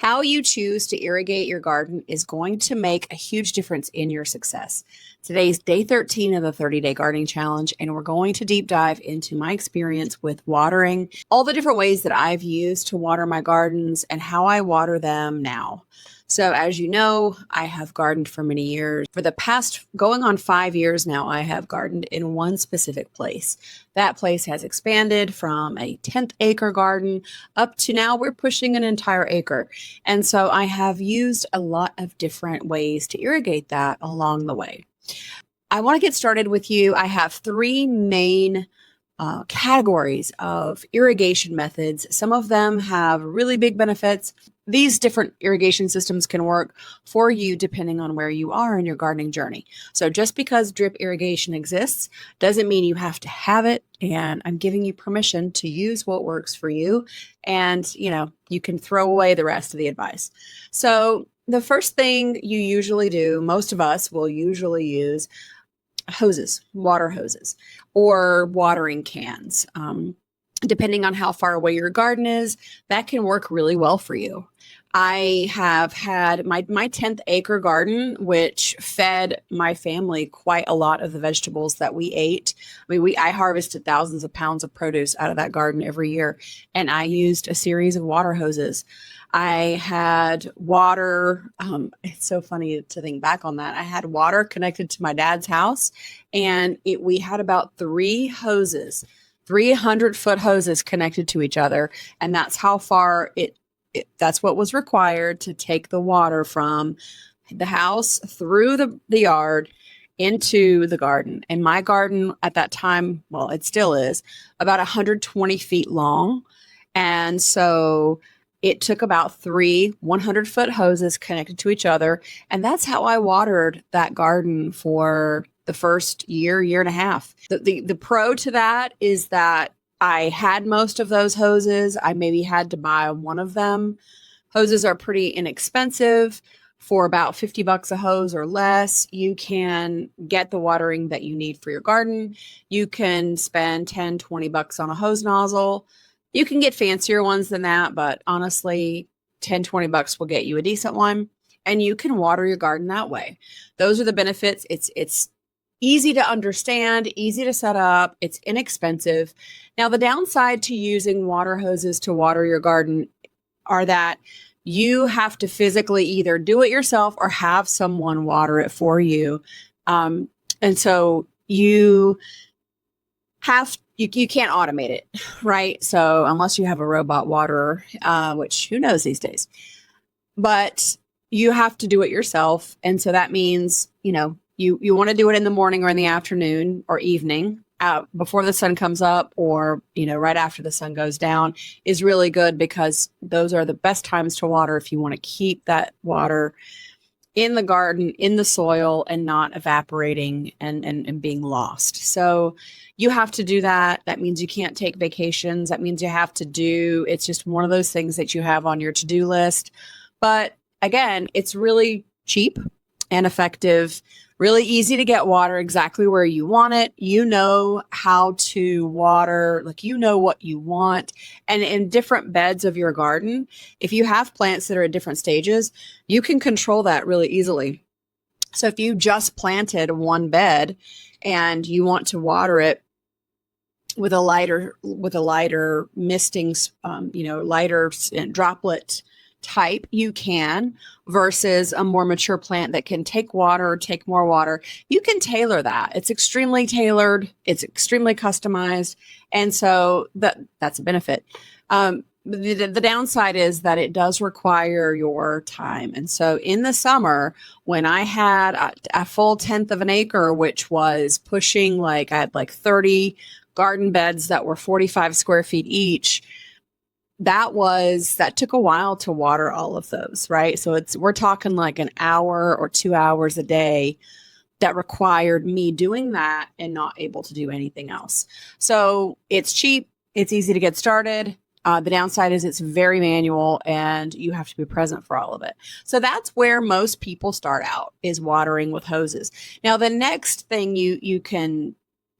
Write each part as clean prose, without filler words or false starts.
How you choose to irrigate your garden is going to make a huge difference in your success. Today's day 13 of the 30-day gardening challenge, and we're going to deep dive into my experience with watering, all the different ways that I've used to water my gardens and how I water them now. So as you know, I have gardened for many years. For the past going on 5 years now, I have gardened in one specific place. That place has expanded from a 10th acre garden up to now we're pushing an entire acre. And so I have used a lot of different ways to irrigate that along the way. I want to get started with you. I have three main categories of irrigation methods. Some of them have really big benefits. These different irrigation systems can work for you depending on where you are in your gardening journey. So just because drip irrigation exists doesn't mean you have to have it. And I'm giving you permission to use what works for you. And, you can throw away the rest of the advice. So the first thing you usually do, most of us will usually use hoses, water hoses, or watering cans. Depending on how far away your garden is, that can work really well for you. I have had my 10th acre garden, which fed my family quite a lot of the vegetables that we ate. I harvested thousands of pounds of produce out of that garden every year, and I used a series of water hoses. I had water. It's so funny to think back on that. I had water connected to my dad's house, and we had about 3 hoses, 300-foot hoses connected to each other. And that's how far that's what was required to take the water from the house through the yard into the garden. And my garden at that time, well, it still is about 120 feet long. And so it took about 3 100-foot hoses connected to each other. And that's how I watered that garden for the first year and a half. The pro to that is that I had most of those hoses. I maybe had to buy one of them. Hoses are pretty inexpensive. For about $50 a hose or less, you can get the watering that you need for your garden. You can spend $10, $20 on a hose nozzle. You can get fancier ones than that, but honestly, $10, $20 will get you a decent one, and you can water your garden that way. Those are the benefits. It's easy to understand, easy to set up, it's inexpensive. Now, the downside to using water hoses to water your garden are that you have to physically either do it yourself or have someone water it for you. And so you can't automate it, right? So unless you have a robot waterer, which who knows these days, but you have to do it yourself. And so that means, you want to do it in the morning or in the afternoon or evening, before the sun comes up, or, right after the sun goes down is really good, because those are the best times to water if you want to keep that water in the garden, in the soil, and not evaporating and being lost. So you have to do that. That means you can't take vacations. That means you have to it's just one of those things that you have on your to-do list. But again, it's really cheap and effective. Really easy to get water exactly where you want it. You know how to water, you know what you want. And in different beds of your garden, if you have plants that are at different stages, you can control that really easily. So if you just planted one bed and you want to water it with a lighter misting, lighter droplet type, you can, versus a more mature plant that can take water or take more water. You can tailor that. It's extremely tailored. It's extremely customized. And so that's a benefit. The downside is that it does require your time. And so in the summer, when I had a full 10th of an acre, which was pushing I had 30 garden beds that were 45 square feet each, that took a while to water all of those, right? So we're talking an hour or 2 hours a day that required me doing that and not able to do anything else. So it's cheap. It's easy to get started. The downside is it's very manual and you have to be present for all of it. So that's where most people start out, is watering with hoses. Now, the next thing you can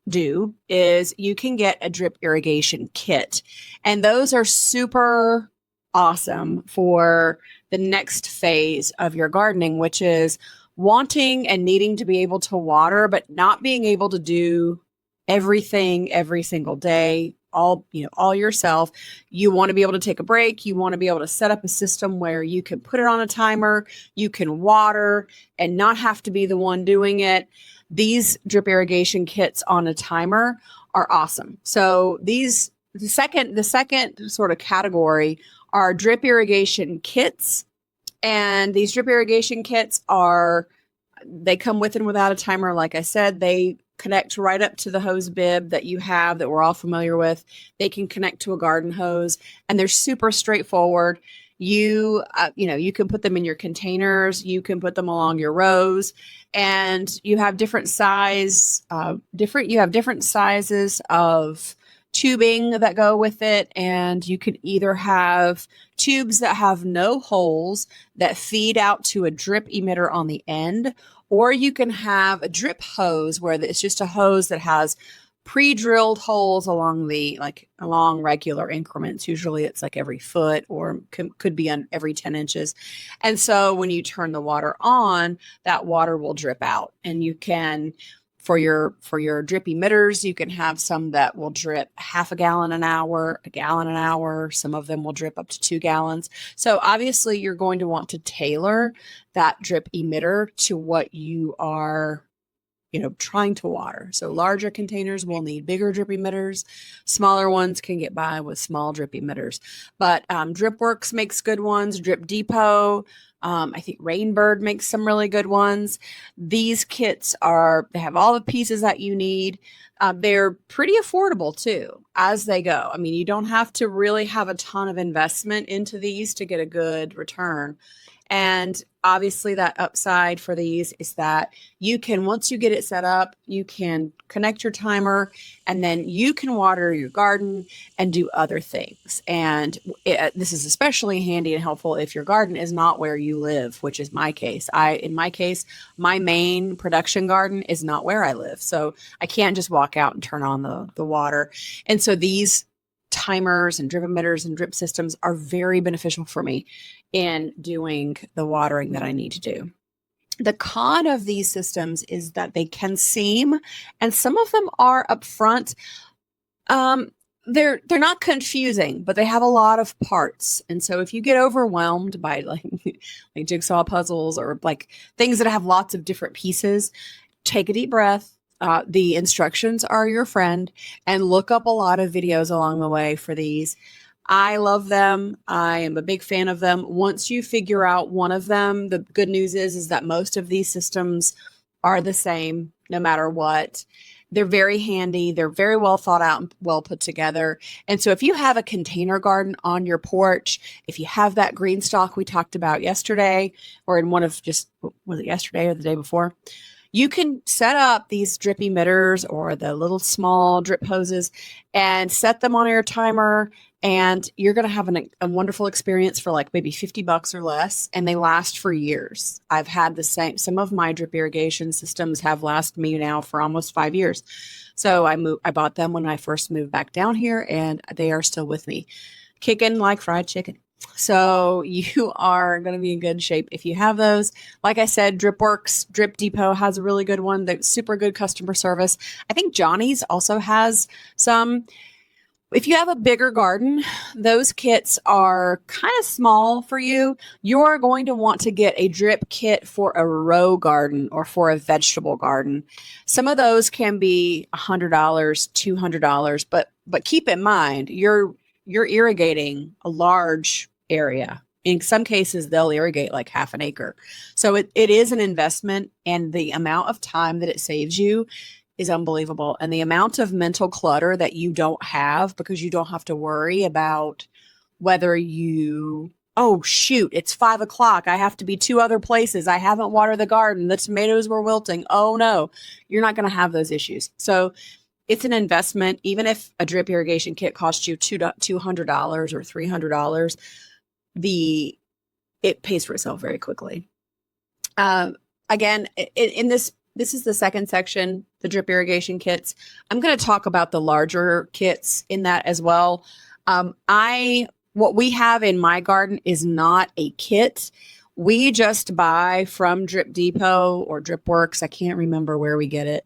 do is you can get a drip irrigation kit. And those are super awesome for the next phase of your gardening, which is wanting and needing to be able to water, but not being able to do everything every single day, all yourself. You want to be able to take a break. You want to be able to set up a system where you can put it on a timer, you can water and not have to be the one doing it. These drip irrigation kits on a timer are awesome. So the second sort of category are drip irrigation kits. And these drip irrigation kits they come with and without a timer. Like I said, they connect right up to the hose bib that you have that we're all familiar with. They can connect to a garden hose, and they're super straightforward. You can put them in your containers, you can put them along your rows, and you have different sizes of tubing that go with it. And you can either have tubes that have no holes that feed out to a drip emitter on the end, or you can have a drip hose where it's just a hose that has pre-drilled holes along regular increments. Usually it's like every foot, or could be on every 10 inches. And so when you turn the water on, that water will drip out. And you can, for your drip emitters, you can have some that will drip half a gallon an hour, a gallon an hour. Some of them will drip up to 2 gallons. So obviously you're going to want to tailor that drip emitter to what you are trying to water. So larger containers will need bigger drip emitters. Smaller ones can get by with small drip emitters. But DripWorks makes good ones. Drip Depot, I think Rainbird makes some really good ones. These kits they have all the pieces that you need. They're pretty affordable too as they go. I mean, you don't have to really have a ton of investment into these to get a good return. And obviously that upside for these is that you can, once you get it set up, you can connect your timer, and then you can water your garden and do other things. And this is especially handy and helpful if your garden is not where you live, which is my case. In my case, my main production garden is not where I live. So I can't just walk out and turn on the water. And so these timers and drip emitters and drip systems are very beneficial for me in doing the watering that I need to do. The con of these systems is that they can seem, and some of them are upfront, they're not confusing, but they have a lot of parts. And so if you get overwhelmed by like jigsaw puzzles or like things that have lots of different pieces, take a deep breath. The instructions are your friend, and look up a lot of videos along the way for these. I love them. I am a big fan of them. Once you figure out one of them, the good news is that most of these systems are the same no matter what. They're very handy. They're very well thought out and well put together. And so if you have a container garden on your porch, if you have that green stalk we talked about yesterday, or in was it yesterday or the day before? You can set up these drip emitters or the little small drip hoses and set them on your timer, and you're going to have a wonderful experience for like maybe $50 or less, and they last for years. I've had some of my drip irrigation systems have lasted me now for almost 5 years. So I bought them when I first moved back down here, and they are still with me, kicking like fried chicken. So you are going to be in good shape if you have those. Like I said, DripWorks, Drip Depot has a really good one. That's super good customer service. I think Johnny's also has some. If you have a bigger garden, those kits are kind of small for you. You're going to want to get a drip kit for a row garden or for a vegetable garden. Some of those can be $100, $200, but keep in mind, you're irrigating a large area. In some cases, they'll irrigate like half an acre. So it is an investment, and the amount of time that it saves you is unbelievable. And the amount of mental clutter that you don't have, because you don't have to worry about whether oh shoot, it's 5 o'clock. I have to be 2 other places. I haven't watered the garden. The tomatoes were wilting. Oh no, you're not going to have those issues. So it's an investment. Even if a drip irrigation kit costs you $200 or $300, it pays for itself very quickly. Again, in this is the second section, the drip irrigation kits. I'm going to talk about the larger kits in that as well. I what we have in my garden is not a kit. We just buy from Drip Depot or Drip Works. I can't remember where we get it,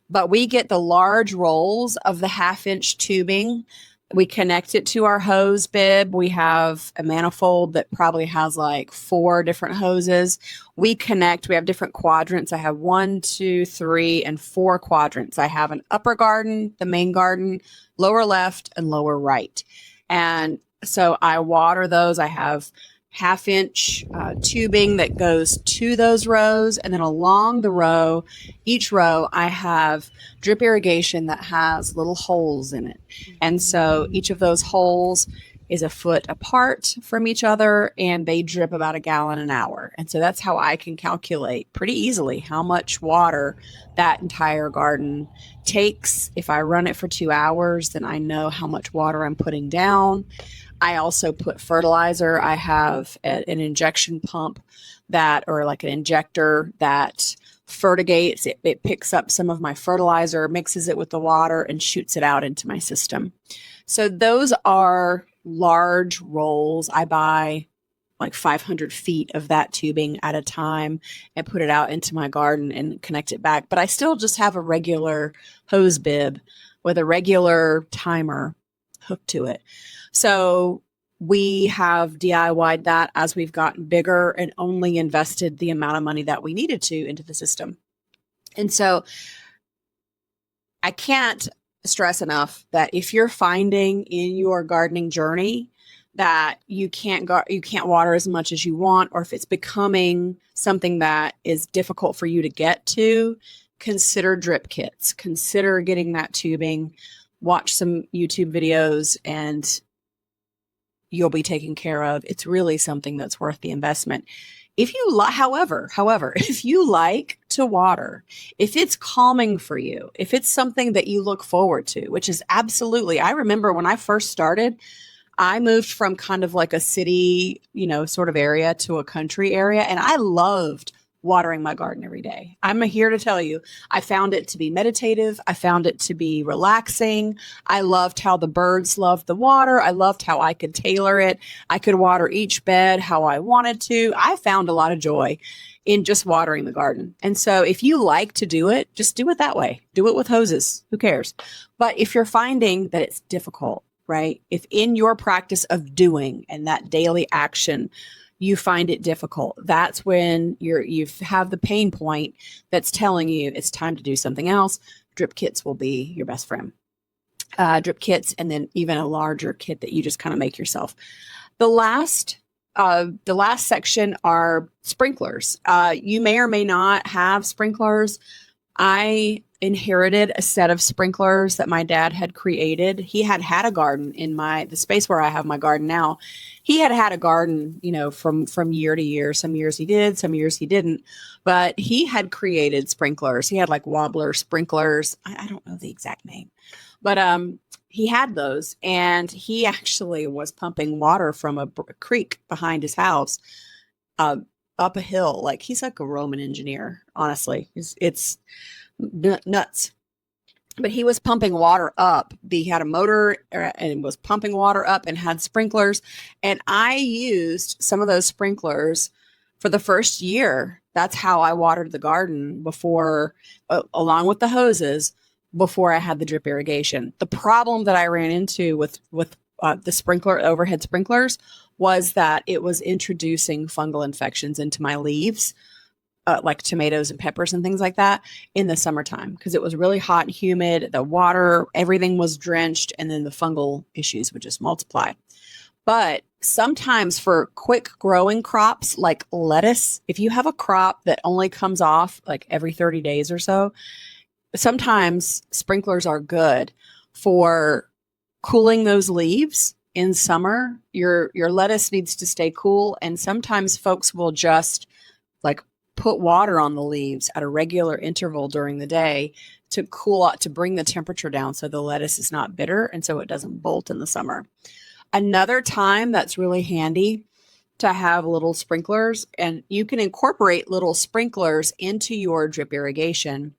but we get the large rolls of the 1/2-inch tubing. We connect it to our hose bib. We have a manifold that probably has like 4 different hoses. We have different quadrants. I have 1, 2, 3, and 4 quadrants. I have an upper garden, the main garden, lower left, and lower right. And so I water those. I have 1/2-inch tubing that goes to those rows, and then along the row, each row, I have drip irrigation that has little holes in it. And so each of those holes is a foot apart from each other, and they drip about 1 gallon an hour. And so that's how I can calculate pretty easily how much water that entire garden takes. If I run it for 2 hours, then I know how much water I'm putting down. I also put fertilizer. I have an injection pump or like an injector that fertigates. It picks up some of my fertilizer, mixes it with the water, and shoots it out into my system. So those are large rolls. I buy like 500 feet of that tubing at a time and put it out into my garden and connect it back. But I still just have a regular hose bib with a regular timer hooked to it. So we have DIY'd that as we've gotten bigger and only invested the amount of money that we needed to into the system. And so I can't stress enough that if you're finding in your gardening journey that you can't water as much as you want, or if it's becoming something that is difficult for you to get to, consider drip kits. Consider getting that tubing. Watch some YouTube videos and you'll be taken care of. It's really something that's worth the investment. However, if you like to water, if it's calming for you, if it's something that you look forward to, which is absolutely, I remember when I first started, I moved from kind of like a city, sort of area to a country area, and I loved watering my garden every day. I'm here to tell you, I found it to be meditative. I found it to be relaxing. I loved how the birds loved the water. I loved how I could tailor it. I could water each bed how I wanted to. I found a lot of joy in just watering the garden. And so if you like to do it, just do it that way. Do it with hoses. Who cares? But if you're finding that it's difficult, right? If in your practice of doing and that daily action, you find it difficult, that's when you have the pain point that's telling you it's time to do something else. Drip kits will be your best friend. Drip kits, and then even a larger kit that you just kind of make yourself. The last section are sprinklers. You may or may not have sprinklers. I inherited a set of sprinklers that my dad had created. He had a garden in the space where I have my garden now. He had a garden, from year to year. Some years he did, some years he didn't. But he had created sprinklers. He had like wobbler sprinklers. I don't know the exact name, but he had those, and he actually was pumping water from a creek behind his house up a hill. Like, he's like a Roman engineer, honestly. It's nuts. But he was pumping water up. He had a motor and was pumping water up and had sprinklers. And I used some of those sprinklers for the first year. That's how I watered the garden before, along with the hoses, before I had the drip irrigation. The problem that I ran into with the overhead sprinklers was that it was introducing fungal infections into my leaves, like tomatoes and peppers and things like that, in the summertime, because it was really hot and humid. The water, everything was drenched, and then the fungal issues would just multiply. But sometimes for quick growing crops like lettuce, if you have a crop that only comes off like every 30 days or so, sometimes sprinklers are good for cooling those leaves in summer. Your lettuce needs to stay cool, and sometimes folks will just like put water on the leaves at a regular interval during the day to cool out, to bring the temperature down so the lettuce is not bitter and so it doesn't bolt in the summer. Another time that's really handy to have little sprinklers, and you can incorporate little sprinklers into your drip irrigation,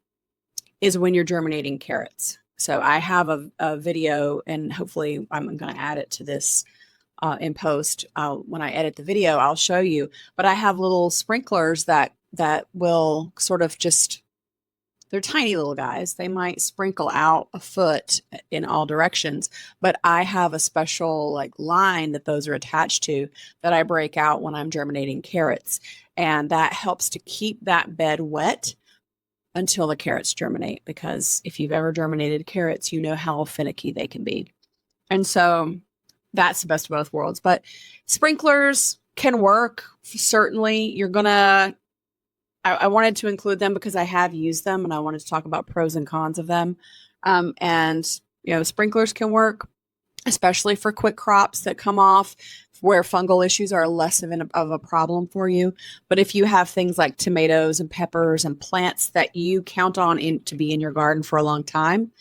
is when you're germinating carrots. So I have a video, and hopefully I'm going to add it to this in post. When I edit the video, I'll show you. But I have little sprinklers that will sort of just, they're tiny little guys. They might sprinkle out a foot in all directions, but I have a special like line that those are attached to that I break out when I'm germinating carrots. And that helps to keep that bed wet until the carrots germinate, because if you've ever germinated carrots, you know how finicky they can be. And so that's the best of both worlds. But sprinklers can work. Certainly, you're going to, I wanted to include them because I have used them and I wanted to talk about pros and cons of them. And, you know, sprinklers can work, especially for quick crops that come off where fungal issues are less of a problem for you. But if you have things like tomatoes and peppers and plants that you count on to be in your garden for a long time,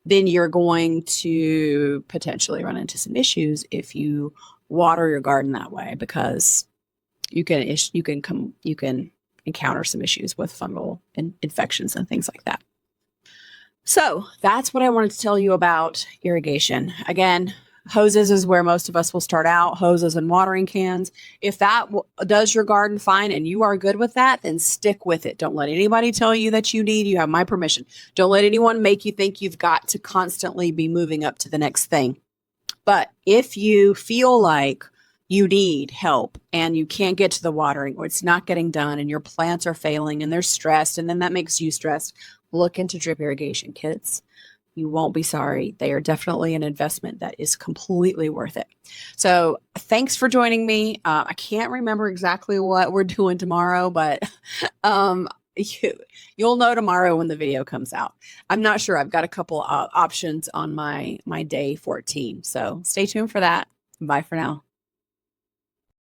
then you're going to potentially run into some issues if you water your garden that way, because you can encounter some issues with fungal infections and things like that. So that's what I wanted to tell you about irrigation. Again, hoses is where most of us will start out, hoses and watering cans. If that does your garden fine and you are good with that, then stick with it. Don't let anybody tell you that you have my permission. Don't let anyone make you think you've got to constantly be moving up to the next thing. But if you feel like you need help and you can't get to the watering, or it's not getting done and your plants are failing and they're stressed, and then that makes you stressed, look into drip irrigation kits. You won't be sorry. They are definitely an investment that is completely worth it. So thanks for joining me. I can't remember exactly what we're doing tomorrow, but you'll know tomorrow when the video comes out. I'm not sure. I've got a couple options on my day 14. So stay tuned for that. Bye for now.